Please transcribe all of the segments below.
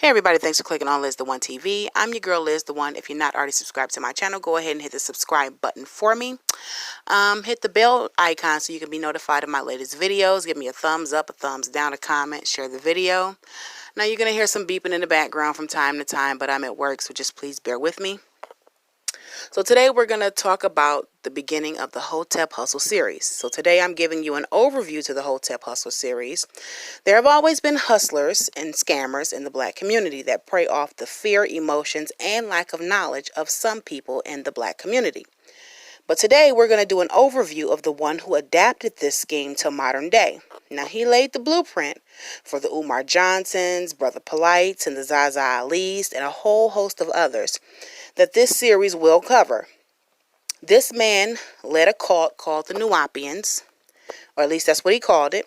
Hey everybody, thanks for clicking on Liz the One TV. I'm your girl Liz the One. If you're not already subscribed to my channel, go ahead and hit the subscribe button for me. Hit the bell icon so you can be notified of my latest videos. Give me a thumbs up, a thumbs down, a comment, share the video. Now you're going to hear some beeping in the background from time to time, but I'm at work, so just please bear with me. So today we're going to talk about the beginning of the Hotep Hustle series. So today I'm giving you an overview to the Hotep Hustle series. There have always been hustlers and scammers in the black community that prey off the fear, emotions, and lack of knowledge of some people in the black community. But today we're going to do an overview of the one who adapted this scheme to modern day. Now he laid the blueprint for the Umar Johnsons, Brother Polites, and the Zaza Alis, and a whole host of others that this series will cover. This man led a cult called the Nuwapians, or at least that's what he called it.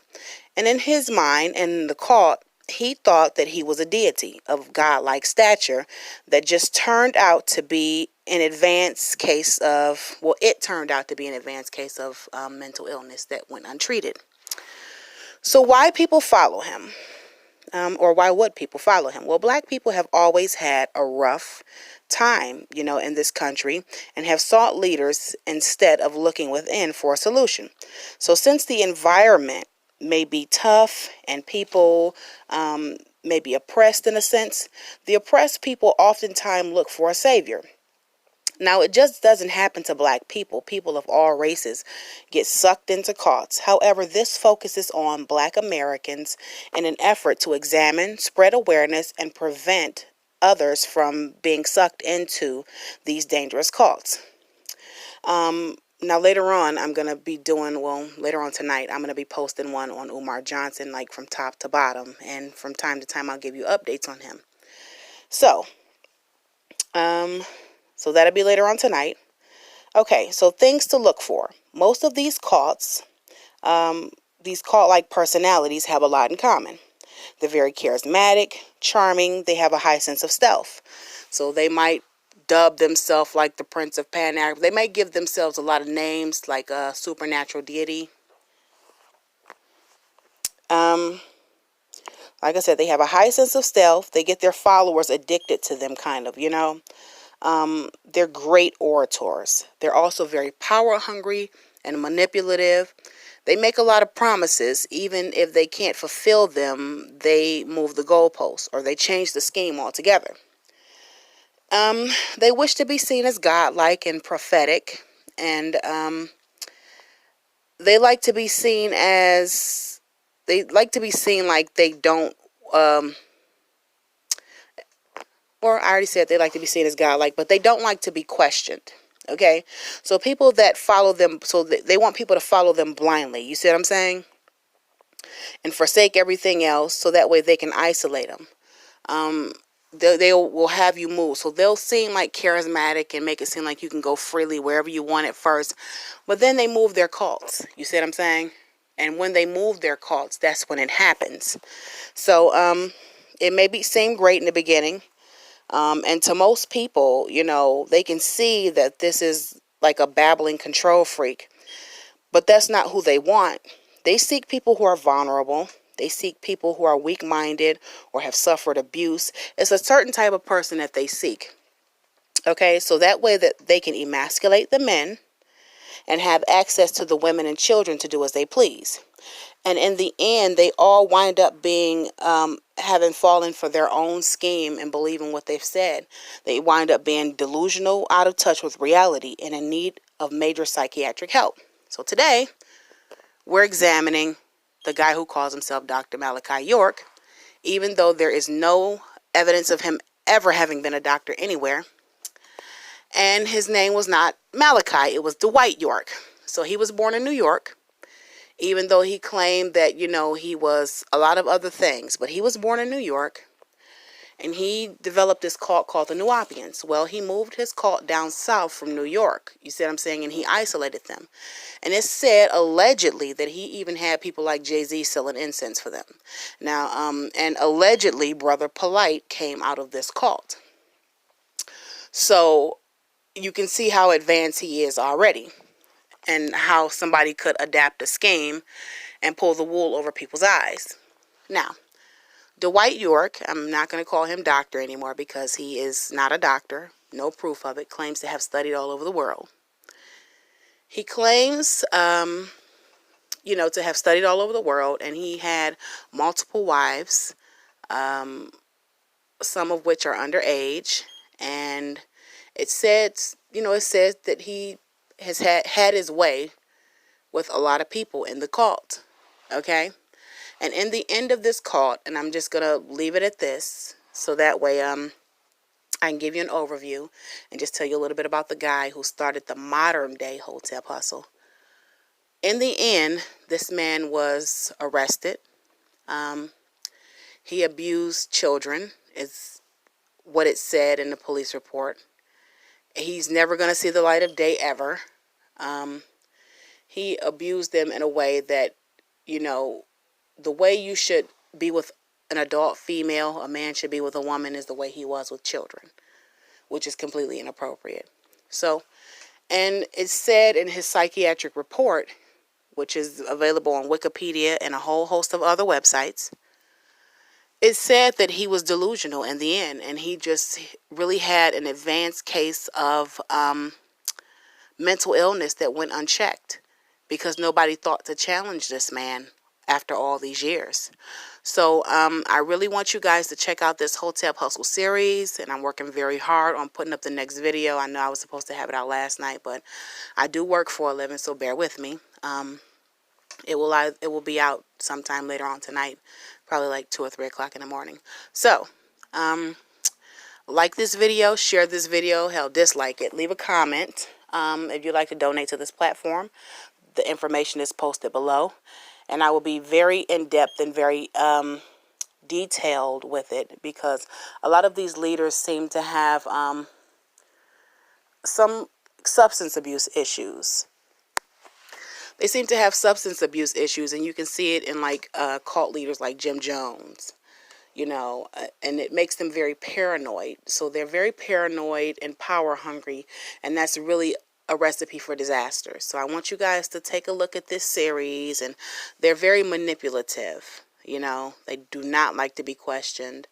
And in his mind and in the cult, he thought that he was a deity of godlike stature that just turned out to be an advanced case of, it turned out to be an advanced case of mental illness that went untreated. So why people follow him? Or why would people follow him? Well, black people have always had a rough time, in this country, and have sought leaders instead of looking within for a solution. So since the environment may be tough and people may be oppressed in a sense, the oppressed people oftentimes look for a savior. Now, it just doesn't happen to black people. People of all races get sucked into cults. However, this focuses on black Americans in an effort to examine, spread awareness, and prevent others from being sucked into these dangerous cults. Now, later on, I'm going to be doing, later on tonight, I'm going to be posting one on Umar Johnson, like from top to bottom. And from time to time, I'll give you updates on him. So that'll be later on tonight. Okay, so things to look for. Most of these cults, these cult-like personalities have a lot in common. They're very charismatic, charming. They have a high sense of self. So they might dub themselves like the Prince of Pan-African. They might give themselves a lot of names like a supernatural deity. Like I said, they have a high sense of self. They get their followers addicted to them, kind of, They're great orators. They're also very power hungry and manipulative. They make a lot of promises. Even if they can't fulfill them, they move the goalposts or they change the scheme altogether. They wish to be seen as godlike and prophetic, and they like to be seen like they don't, or I already said they like to be seen as godlike, but they don't like to be questioned. Okay, so people that follow them, so they want people to follow them blindly. You see what I'm saying? And forsake everything else, so that way they can isolate them. They will have you move. So they'll seem like charismatic and make it seem like you can go freely wherever you want at first. But then they move their cults. You see what I'm saying? And when they move their cults, that's when it happens. So it may seem great in the beginning. And to most people, they can see that this is like a babbling control freak. But that's not who they want. They seek people who are vulnerable. They seek people who are weak-minded or have suffered abuse. It's a certain type of person that they seek. Okay, so that way that they can emasculate the men and have access to the women and children to do as they please. And in the end, they all wind up being, having fallen for their own scheme and believing what they've said. They wind up being delusional, out of touch with reality, and in need of major psychiatric help. So today, we're examining the guy who calls himself Dr. Malachi York, even though there is no evidence of him ever having been a doctor anywhere. And his name was not Malachi, it was Dwight York. So he was born in New York, even though he claimed that, he was a lot of other things. But he was born in New York, and he developed this cult called the Nuwapians. Well, he moved his cult down south from New York, you see what I'm saying, and he isolated them. And it's said, allegedly, that he even had people like Jay-Z selling incense for them. Now, and allegedly, Brother Polite came out of this cult. So you can see how advanced he is already, and how somebody could adapt a scheme and pull the wool over people's eyes. Now, Dwight York, I'm not going to call him doctor anymore because he is not a doctor. No proof of it. Claims to have studied all over the world. He claims, to have studied all over the world, and he had multiple wives, some of which are underage, and it says that he has had his way with a lot of people in the cult, okay? And in the end of this cult, and I'm just going to leave it at this, so that way I can give you an overview and just tell you a little bit about the guy who started the modern day Hotep hustle. In the end, this man was arrested. He abused children, is what it said in the police report. He's never going to see the light of day ever. He abused them in a way that, the way you should be with an adult female, a man should be with a woman, is the way he was with children, which is completely inappropriate. So, and it's said in his psychiatric report, which is available on Wikipedia and a whole host of other websites, it said that he was delusional in the end, and he just really had an advanced case of mental illness that went unchecked because nobody thought to challenge this man after all these years. So I really want you guys to check out this Hotep Hustle series, and I'm working very hard on putting up the next video. I know I was supposed to have it out last night, but I do work for a living, so bear with me. It will be out sometime later on tonight, probably like 2 or 3 o'clock in the morning. So, like this video, share this video, hell, dislike it, leave a comment. If you'd like to donate to this platform, the information is posted below, and I will be very in-depth and very detailed with it, because a lot of these leaders seem to have some substance abuse issues. They seem to have substance abuse issues, and you can see it in like cult leaders like Jim Jones, and it makes them very paranoid. So they're very paranoid and power hungry, and that's really a recipe for disaster. So I want you guys to take a look at this series, and they're very manipulative. They do not like to be questioned.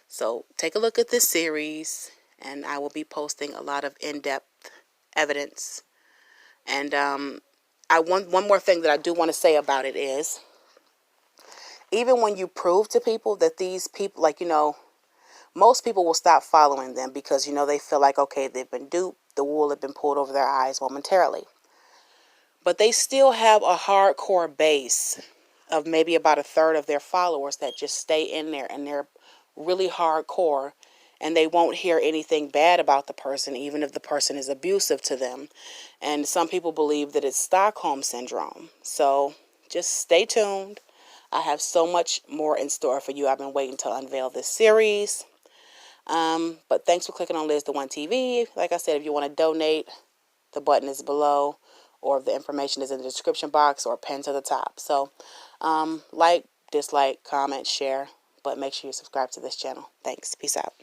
So take a look at this series, and I will be posting a lot of in-depth evidence. And one more thing that I do want to say about it is, even when you prove to people that these people, most people will stop following them because, they feel like, okay, they've been duped, the wool had been pulled over their eyes momentarily. But they still have a hardcore base of maybe about 1/3 of their followers that just stay in there, and they're really hardcore, and they won't hear anything bad about the person, even if the person is abusive to them. And some people believe that it's Stockholm Syndrome. So just stay tuned. I have so much more in store for you. I've been waiting to unveil this series. But thanks for clicking on LIZTHEONE TV. Like I said, if you want to donate, the button is below, or the information is in the description box or pinned to the top. So like, dislike, comment, share, but make sure you subscribe to this channel. Thanks. Peace out.